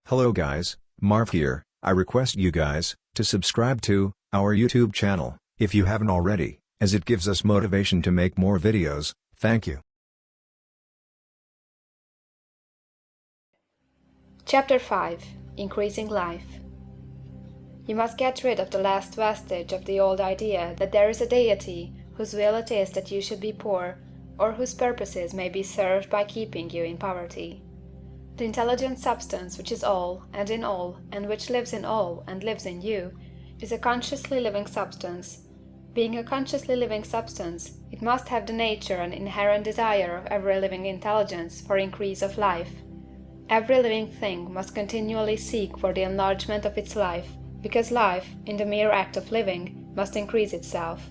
Hello guys, Marv here. I request you guys to subscribe to our YouTube channel if you haven't already, as it gives us motivation to make more videos. Thank you. Chapter 5: Increasing Life. You must get rid of the last vestige of the old idea that there is a deity whose will it is that you should be poor, or whose purposes may be served by keeping you in poverty. The intelligent substance which is all, and in all, and which lives in all, and lives in you, is a consciously living substance. Being a consciously living substance, it must have the nature and inherent desire of every living intelligence for increase of life. Every living thing must continually seek for the enlargement of its life, because life, in the mere act of living, must increase itself.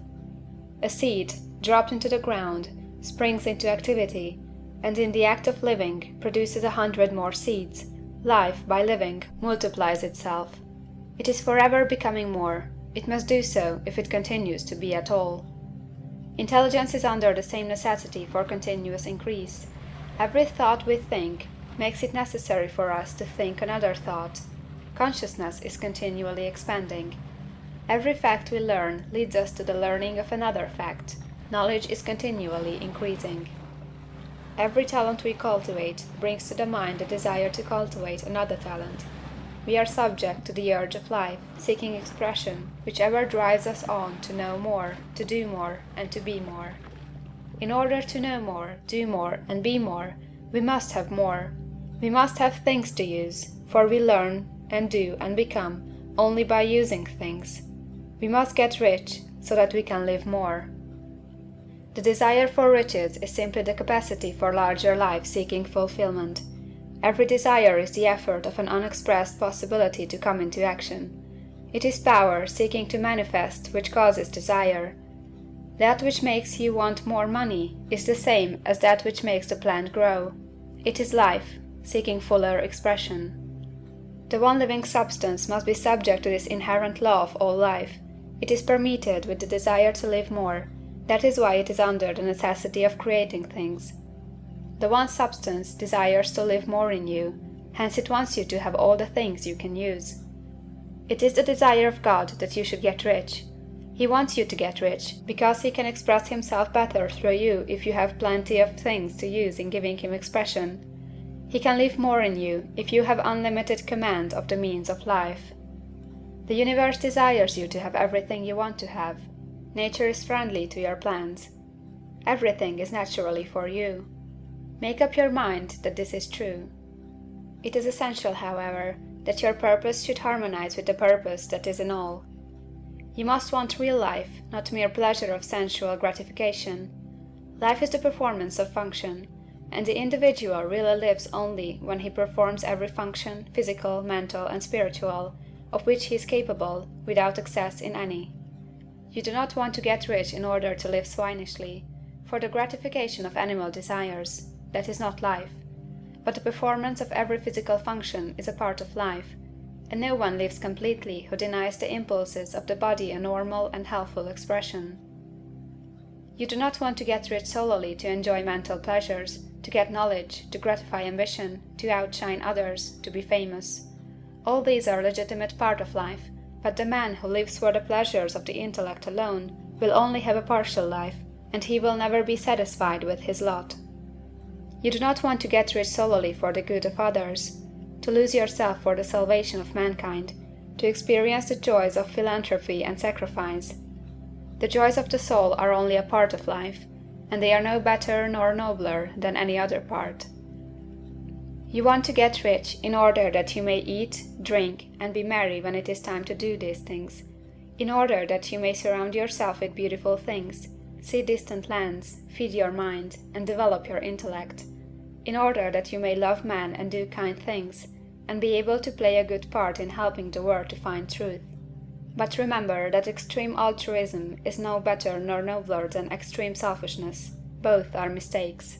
A seed, dropped into the ground, springs into activity, and in the act of living produces 100 more seeds. Life, by living, multiplies itself. It is forever becoming more. It must do so if it continues to be at all. Intelligence is under the same necessity for continuous increase. Every thought we think makes it necessary for us to think another thought. Consciousness is continually expanding. Every fact we learn leads us to the learning of another fact. Knowledge is continually increasing. Every talent we cultivate brings to the mind the desire to cultivate another talent. We are subject to the urge of life, seeking expression, which ever drives us on to know more, to do more, and to be more. In order to know more, do more, and be more, we must have more. We must have things to use, for we learn, and do, and become, only by using things. We must get rich, so that we can live more. The desire for riches is simply the capacity for larger life seeking fulfillment. Every desire is the effort of an unexpressed possibility to come into action. It is power seeking to manifest which causes desire. That which makes you want more money is the same as that which makes the plant grow. It is life, seeking fuller expression. The one living substance must be subject to this inherent law of all life. It is permeated with the desire to live more. That is why it is under the necessity of creating things. The one substance desires to live more in you, hence it wants you to have all the things you can use. It is the desire of God that you should get rich. He wants you to get rich, because he can express himself better through you if you have plenty of things to use in giving him expression. He can live more in you if you have unlimited command of the means of life. The universe desires you to have everything you want to have. Nature is friendly to your plans. Everything is naturally for you. Make up your mind that this is true. It is essential, however, that your purpose should harmonize with the purpose that is in all. You must want real life, not mere pleasure of sensual gratification. Life is the performance of function, and the individual really lives only when he performs every function, physical, mental, and spiritual, of which he is capable, without excess in any. You do not want to get rich in order to live swinishly, for the gratification of animal desires. That is not life. But the performance of every physical function is a part of life, and no one lives completely who denies the impulses of the body a normal and healthful expression. You do not want to get rich solely to enjoy mental pleasures, to get knowledge, to gratify ambition, to outshine others, to be famous. All these are a legitimate part of life, but the man who lives for the pleasures of the intellect alone will only have a partial life, and he will never be satisfied with his lot. You do not want to get rich solely for the good of others, to lose yourself for the salvation of mankind, to experience the joys of philanthropy and sacrifice. The joys of the soul are only a part of life, and they are no better nor nobler than any other part. You want to get rich in order that you may eat, drink, and be merry when it is time to do these things, in order that you may surround yourself with beautiful things, see distant lands, feed your mind, and develop your intellect, in order that you may love man and do kind things, and be able to play a good part in helping the world to find truth. But remember that extreme altruism is no better nor nobler than extreme selfishness. Both are mistakes.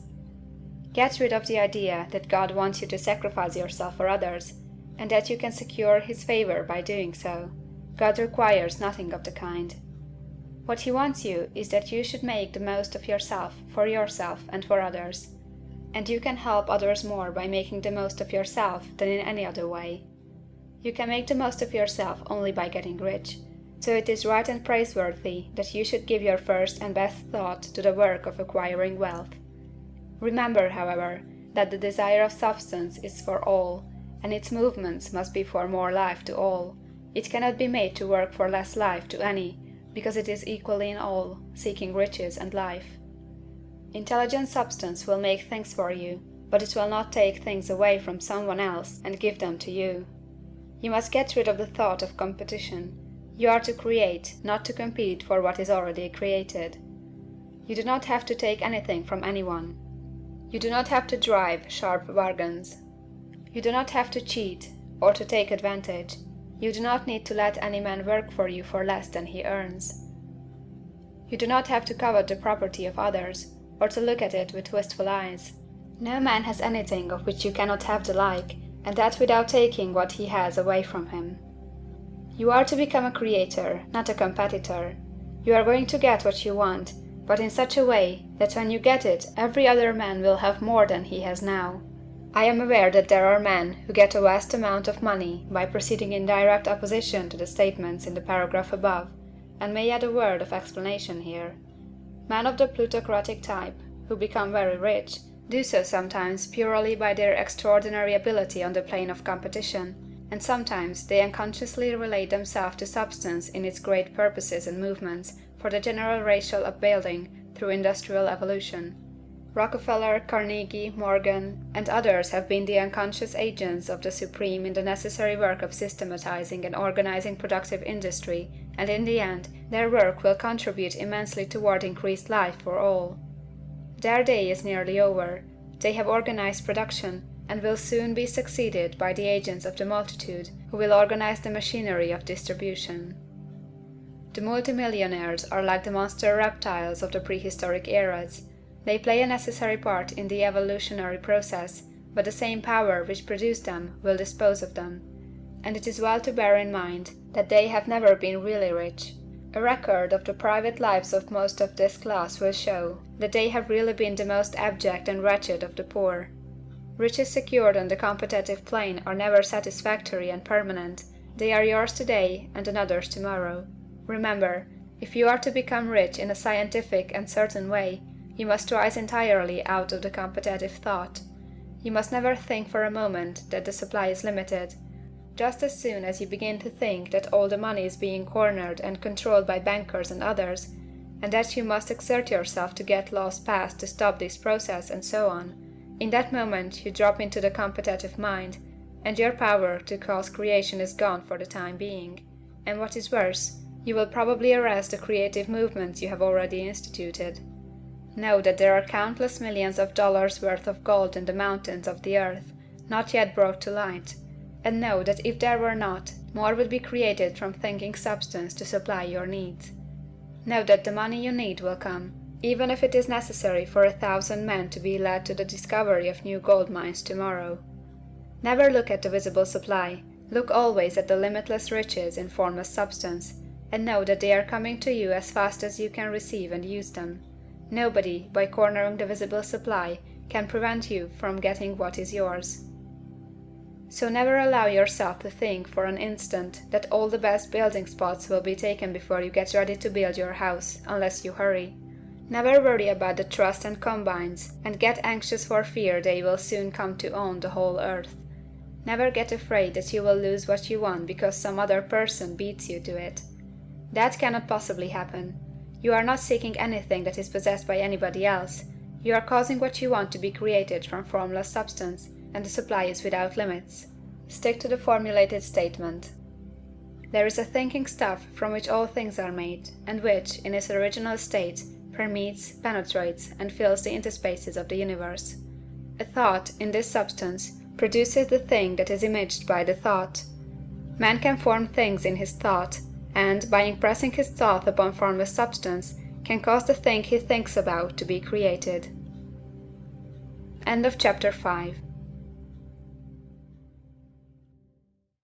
Get rid of the idea that God wants you to sacrifice yourself for others, and that you can secure his favor by doing so. God requires nothing of the kind. What he wants you is that you should make the most of yourself, for yourself, and for others. and you can help others more by making the most of yourself than in any other way. You can make the most of yourself only by getting rich, so it is right and praiseworthy that you should give your first and best thought to the work of acquiring wealth. Remember, however, that the desire of substance is for all, and its movements must be for more life to all. It cannot be made to work for less life to any, because it is equally in all, seeking riches and life. Intelligent substance will make things for you, but it will not take things away from someone else and give them to you. You must get rid of the thought of competition. You are to create, not to compete for what is already created. You do not have to take anything from anyone. You do not have to drive sharp bargains. You do not have to cheat or to take advantage. You do not need to let any man work for you for less than he earns. You do not have to covet the property of others, or to look at it with wistful eyes. No man has anything of which you cannot have the like, and that without taking what he has away from him. You are to become a creator, not a competitor. You are going to get what you want, but in such a way that when you get it every other man will have more than he has now. I am aware that there are men who get a vast amount of money by proceeding in direct opposition to the statements in the paragraph above, and may add a word of explanation here. Men of the plutocratic type, who become very rich, do so sometimes purely by their extraordinary ability on the plane of competition, and sometimes they unconsciously relate themselves to substance in its great purposes and movements for the general racial upbuilding through industrial evolution. Rockefeller, Carnegie, Morgan, and others have been the unconscious agents of the supreme in the necessary work of systematizing and organizing productive industry, and in the end their work will contribute immensely toward increased life for all. Their day is nearly over. They have organized production, and will soon be succeeded by the agents of the multitude, who will organize the machinery of distribution. The multimillionaires are like the monster reptiles of the prehistoric eras. They play a necessary part in the evolutionary process, but the same power which produced them will dispose of them. And it is well to bear in mind that they have never been really rich. A record of the private lives of most of this class will show that they have really been the most abject and wretched of the poor. Riches secured on the competitive plane are never satisfactory and permanent. They are yours today and another's tomorrow. Remember, if you are to become rich in a scientific and certain way, you must rise entirely out of the competitive thought. You must never think for a moment that the supply is limited. Just as soon as you begin to think that all the money is being cornered and controlled by bankers and others, and that you must exert yourself to get laws passed to stop this process and so on, in that moment you drop into the competitive mind, and your power to cause creation is gone for the time being. And what is worse, you will probably arrest the creative movements you have already instituted. Know that there are countless millions of dollars worth of gold in the mountains of the earth, not yet brought to light, and know that if there were not, more would be created from thinking substance to supply your needs. Know that the money you need will come, even if it is necessary for 1,000 men to be led to the discovery of new gold mines tomorrow. Never look at the visible supply, look always at the limitless riches in formless substance, and know that they are coming to you as fast as you can receive and use them. Nobody, by cornering the visible supply, can prevent you from getting what is yours. So never allow yourself to think for an instant that all the best building spots will be taken before you get ready to build your house, unless you hurry. Never worry about the trust and combines, and get anxious for fear they will soon come to own the whole earth. Never get afraid that you will lose what you want because some other person beats you to it. That cannot possibly happen. You are not seeking anything that is possessed by anybody else. You are causing what you want to be created from formless substance, and the supply is without limits. Stick to the formulated statement. There is a thinking stuff from which all things are made, and which, in its original state, permeates, penetrates, and fills the interspaces of the universe. A thought, in this substance, produces the thing that is imaged by the thought. Man can form things in his thought, and, by impressing his thought upon formless substance, can cause the thing he thinks about to be created. End of chapter 5.